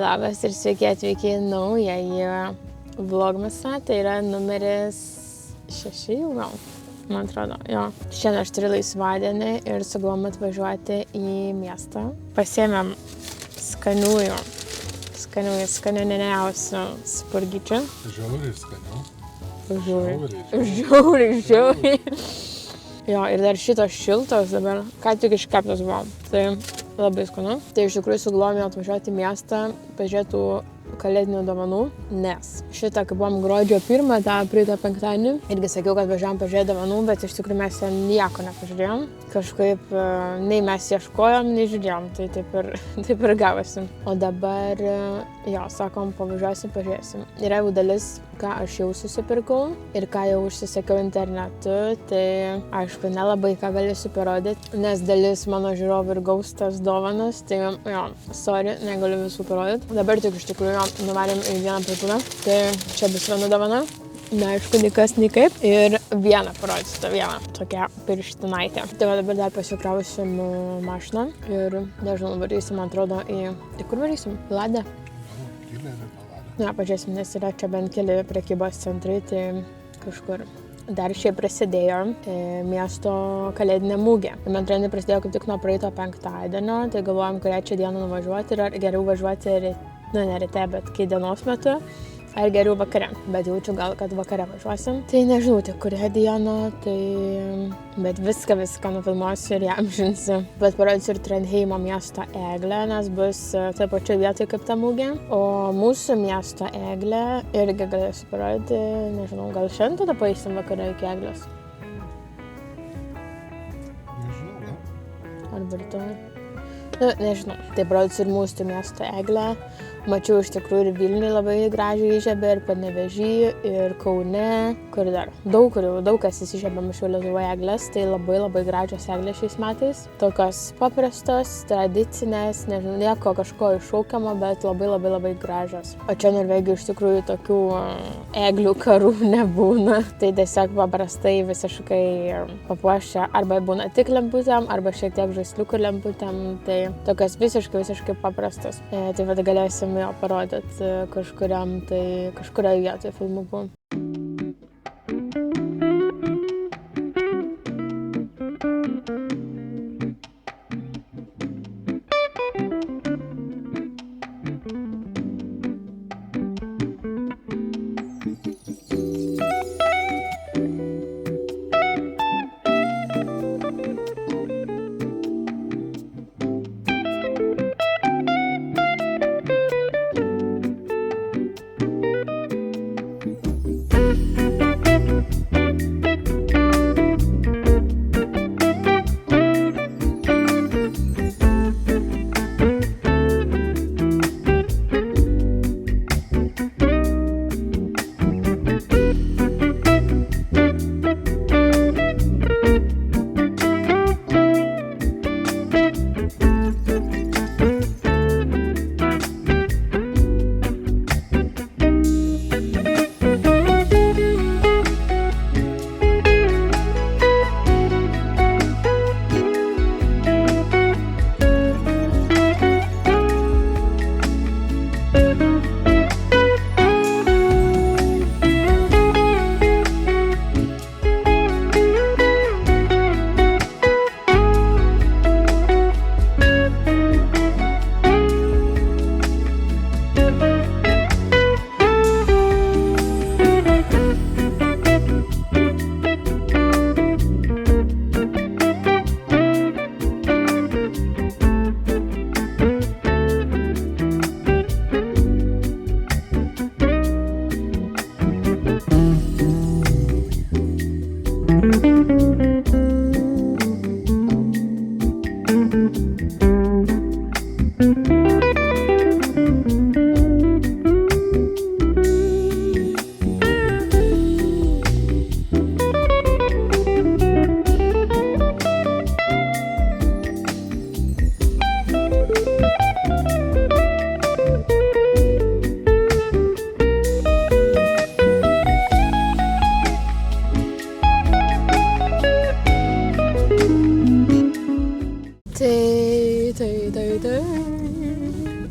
Labas ir sveiki atvykę į naująjį vlogmasą, tai yra numeris 6 jau gal, man atrodo, jo. Šiandien aš turiu laisvadienį ir sugalvojom atvažiuoti į miestą. Pasiėmėm skaniniausių spurgyčių. Žiauriai skaniau. Žiauriai. Jo, ir dar šitos šiltos dabar, ką tik iškeptos buvo. Tai labai skanu. Tai iš tikrųjų sugalvojome atvažiuoti į miestą, pažiūrėtų kalėdinių dovanų, nes šitą, kai buvom gruodžio 1, tą praeitą penktadienį, irgi sakiau, kad važiavom pažiūrėti dovanų, bet iš tikrųjų mes ten nieko nepažiūrėjom. Kažkaip nei mes ieškojom, nei žiūrėjom, tai taip ir gavosi. O dabar, jo, sakom, pavažiuosim, pažiūrėsim. Yra jau dalis, ką aš jau susipirkau ir ką jau užsisakiau internetu, tai aišku, nelabai ką galėsiu parodyti, nes dalis mano žiūrovų ir gaus tas dovanas, tai jo, sorry, negaliu visų parodyti. Dabar tik iš tikrųjų nuvarėm į vieną parduotuvę, tai čia bus viena dovana, neaišku, nei kas, nei kaip, ir vieną parodysiu, tą vieną, tokią pirštinaitę. Tai va dabar dar pasikrausim mašiną ir, nežinau, varysim, man atrodo, į kur varysim? Ladę? Ne, pažiūrėsim, nes yra čia bent keli prekybos centrai, tai kažkur. Dar šiaip prasidėjo miesto kalėdinė mugė. Man atrodo, prasidėjo kaip tik nuo praeito penktadienio, tai galvojom, kurią čia dieną nuvažiuoti ir ar geriau važiuoti, ne ryte, bet kai dienos metu, ar geriau vakare. Bet jaučiu gal, kad vakare važiuosim. Tai nežinau, tik kurią dieną, bet viską nufilmuosiu ir įamžinsiu. Bet parodysiu ir Trondheimo miesto eglę, nes bus taip pačioj vietoj kaip ta mugė. O mūsų miesto eglę irgi galėsiu parodyti, nežinau, gal šiandien tada paeisim vakare iki eglės. Nežinau, gal? Ar virtuvė? Nežinau. Tai parodysiu ir mūsų miesto eglę. Mačiau iš tikrųjų ir Vilniuje labai gražiai įžiebė, ir Panevėžy, ir Kaune, kur dar. Daug kas įsižiebė mačiau Lietuvoje eglės, tai labai gražios eglės šiais metais. Tokios paprastos, tradicinės, nežinau, nieko kažko iššaukiamo, bet labai gražios. O čia Norvegijoje iš tikrųjų tokių eglių karų nebūna. Tai tiesiog paprastai visiškai papuošia, arba būna tik lemputėm, arba šiek tiek žaisliukų lemputėm, tai tokios visiškai paprastos. Tai vad galėsim jo parodyti kažkurioje vietoje filmuku.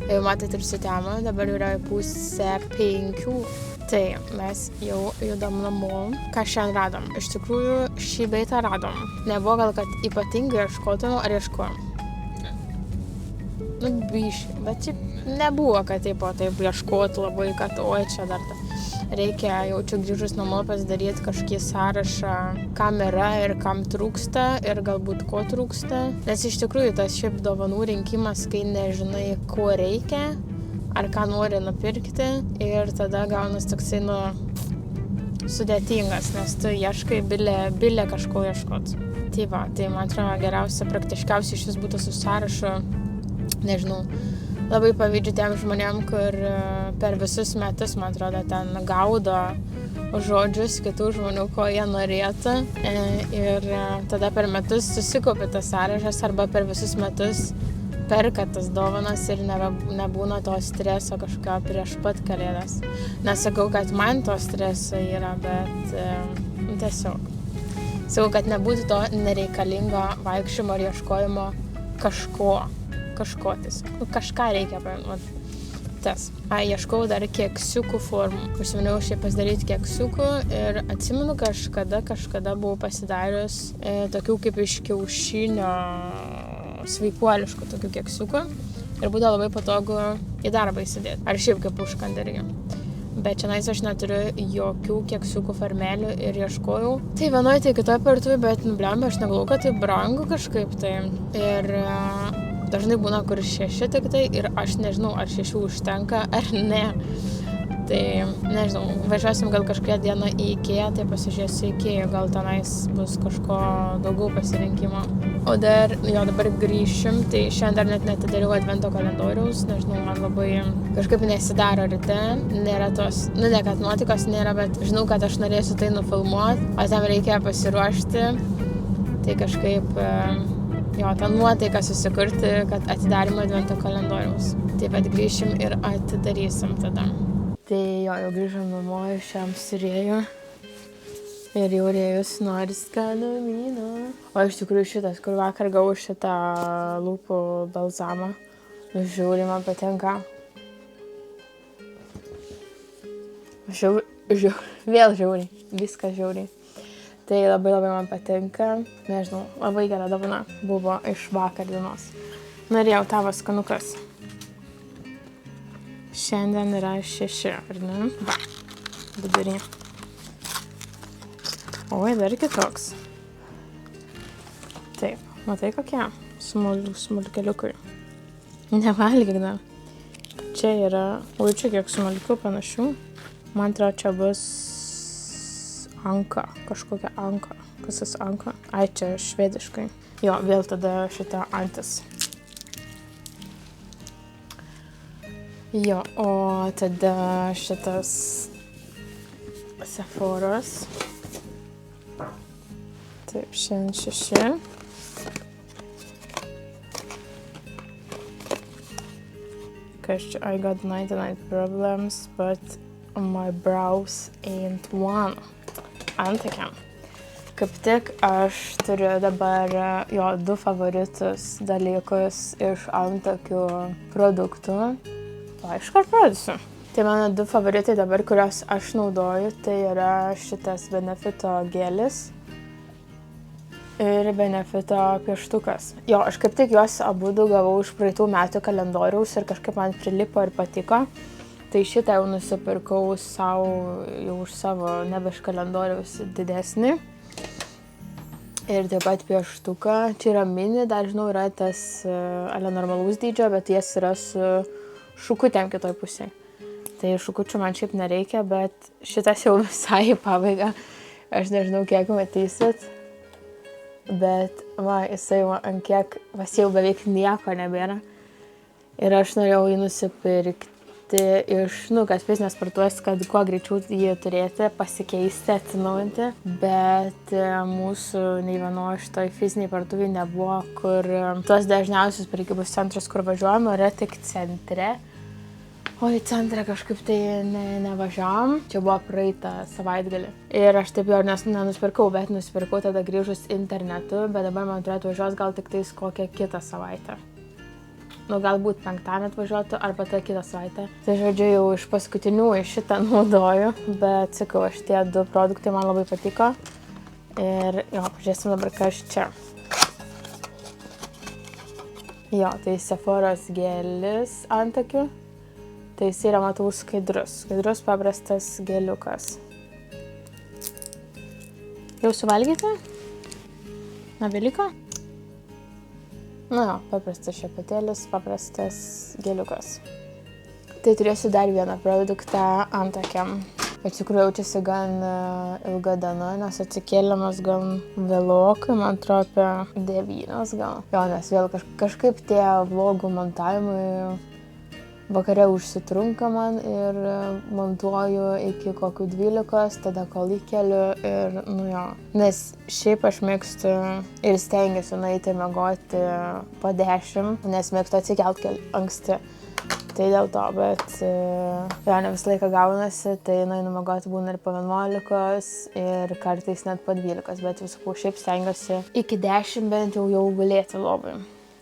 Jau matėt ir sutemo, dabar yra 4:30. Tai mes jau judam namo. Ką šiandien radom? Iš tikrųjų, šį beitą radom. Nebuvo gal, kad ypatingai ieškotumėm, ar ieškojom? Ne. Nu, biškai, bet šiaip nebuvo, kad taip ieškotų labai, kad oi, čia dar reikia jaučiu grįžus namo pasidaryti kažkokį sąrašą, kam yra ir kam trūksta ir galbūt ko trūksta. Nes iš tikrųjų tas šiaip dovanų rinkimas, kai nežinai, ko reikia, ar ką nori nupirkti ir tada gaunas toksai, sudėtingas, nes tu ieškai bilė kažko ieškot. Tai va, tai man atrodo geriausia, praktiškiausia iš vis būtų su sąrašu, nežinau, labai pavydžiu tiem žmonėm, kur per visus metus, man atrodo, ten gaudo žodžius kitų žmonių, ko jie norėtų ir tada per metus susikaupi tas sąrašas arba per visus metus perka tas dovanas ir nebūna to streso kažkokio prieš pat kalėdas. Nesakau, kad man to streso yra, bet tiesiog. Sakau, kad nebūtų to nereikalingo vaikščiojimo ir ieškojimo kažko tiesiog. Kažką reikia paimti. Tas. Ieškau dar keksiukų formų. Užsiminiau šiaip pasidaryti keksiukų ir atsimenu kažkada buvau pasidarius tokių kaip iš kiaušinio sveikuoliškų tokių keksiukų ir būdavo labai patogu į darbą įsidėti. Ar šiaip kaip užkandarį. Bet šiandien aš neturiu jokių keksiukų farmelių ir ieškojau. Tai vienoje, tai kitoje parduotuvėje, bet blemba, aš negalvoju, kad tai brangu kažkaip tai. Ir dažnai būna kur 6 tik tai ir aš nežinau, ar 6 užtenka ar ne. Tai nežinau, važiuosim gal kažkokią dieną į Ikea, tai pasižiūrėsiu Ikea, gal tenais bus kažko daugiau pasirinkimo. O dabar grįšim, tai šiandien dar net netidariau advento kalendoriaus, nežinau, man labai kažkaip nesidaro ryte, nėra tos, ne kad nuotikos nėra, bet žinau, kad aš norėsiu tai nufilmuoti, o tam reikia pasiruošti, tai kažkaip tą nuotaiką susikurti, kad atidarimo advento kalendoriaus. Taip pat grįšim ir atidarysim tada. Tai jau grįžom namo iš šiam sirėjų ir jau rėjus nori skanumyno. O iš tikrųjų šitas, kur vakar gavau šitą lūpų balzamą, žiauriai man patinka. Vėl žiauriai, viskas žiauriai. Tai labai man patinka, nežinau, labai gera dovana buvo iš vakar dienos. Norėjau tavo skanukas. Šiandien yra 6, ar ne? Va, vidury. Oi, dar kitoks. Taip, matai kokie? Smulkeliukai. Nevalgyk dar. Čia yra, čia kiek smulkių panašių. Man atrodo, čia bus anka, kažkokia anka. Kas tas anka? Ai, čia švediškai. Jo, vėl tada šita antis. Jo, o tada šitas Sephoros. Taip, šiandien 6. Kas čia? I got 99 problems, but my brows ain't one. Antakiam. Kaip tik aš turiu dabar 2 favoritus dalykus iš antakių produktų. Iškart pradėsiu. Tai mano 2 favoritai dabar, kurios aš naudoju, tai yra šitas Benefito gelis ir Benefito pieštukas. Jo, aš kaip tik juos abudu gavau iš praeitų metų kalendoriaus ir kažkaip man prilipo ir patiko. Tai šitą jau nusipirkau savo, jau už savo nebe iš kalendoriaus didesnį. Ir taip pat pieštuką. Čia yra mini, dar žinau, yra tas normalaus dydžio, bet jas yra su šukutėm kitoj pusėje. Tai šukučių man šiaip nereikia, bet šitas jau visai į pabaigą. Aš nežinau, kiek matysit. Bet jisai ant kiek, jau beveik nieko nebėra. Ir aš norėjau jį nusipirkti iš, kad fizinės parduotuvės, kad kuo greičiau jį turėti, pasikeisti, atsinaujinti. Bet mūsų nei vienoje šitoj fiziniai parduotuvėje nebuvo, kur tuos dažniausius prekybos centrus, kur važiuojame, yra tik centre. O į centrą kažkaip tai nevažiavom. Čia buvo praeitą savaitgalį. Ir aš taip jo nenusipirkau, bet nusipirkau tada grįžus internetu, bet dabar man turėtų važiuos gal tik tais kokią kitą savaitę. nu galbūt penktadienį atvažiuotų arba tą kitą savaitę. Tai žodžiu, jau iš paskutinių šitą naudoju, bet sakau, šitie 2 produktai man labai patiko. Ir jo, pažiūrėsim dabar, kas čia. Jo, tai Sephoros gelis antakių. Tai jis yra, matau, skaidrus paprastas geliukas. Jau suvalgėte? Nebeliko? Na jo, paprastas šepetėlis, paprastas geliukas. Tai turėsiu dar vieną produktą antakiam. Iš tikrųjų jaučiasi gan ilga diena, nes atsikėlimas gan vėlokai, man atrodo apie 9 gal. Jo, nes vėl kažkaip tie vlogų montavimai vakare užsitrunka man ir montuoju iki kokių 12, tada kol įkeliu ir nu jo. Nes šiaip aš mėgstu ir stengiuosi nueiti miegoti po 10, nes mėgstu atsikelt anksti. Tai dėl to, bet jo, ne visą laiką gaunasi, tai nueinu miegoti būna ir po 11 ir kartais net po 12, bet visų šiaip stengiuosi iki 10 bent jau gulėti lovai.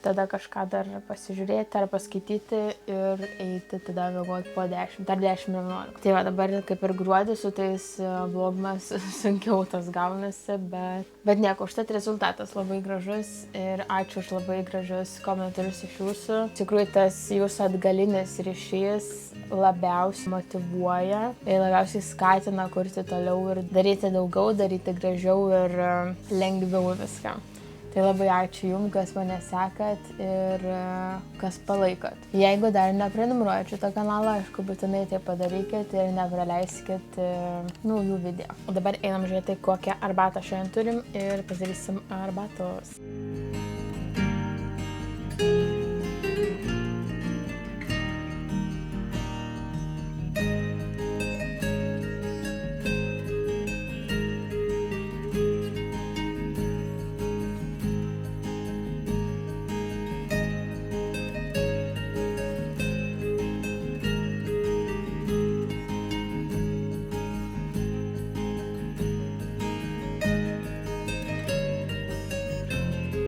Tada kažką dar pasižiūrėti ar paskaityti ir eiti tada miegoti po 10, dar 10-11. Tai va dabar kaip ir gruodį su tais vlogmas sunkiau tas gaunasi, bet nieko, užtat rezultatas labai gražus ir ačiū už labai gražius komentarus iš jūsų. Iš tikrųjų, tas jūsų atgalinis ryšys labiausiai motyvuoja ir labiausiai skatina kurti toliau ir daryti daugiau, daryti gražiau ir lengviau viską. Tai labai ačiū jums, kas mane sekat ir kas palaikot. Jeigu dar neprenumeruojat šitą kanalą, aišku, būtinai tai padarykit ir nepraleiskit naujų video. O dabar einam žiūrėti, kokią arbatą šiandien turim ir pasidarysim arbatos.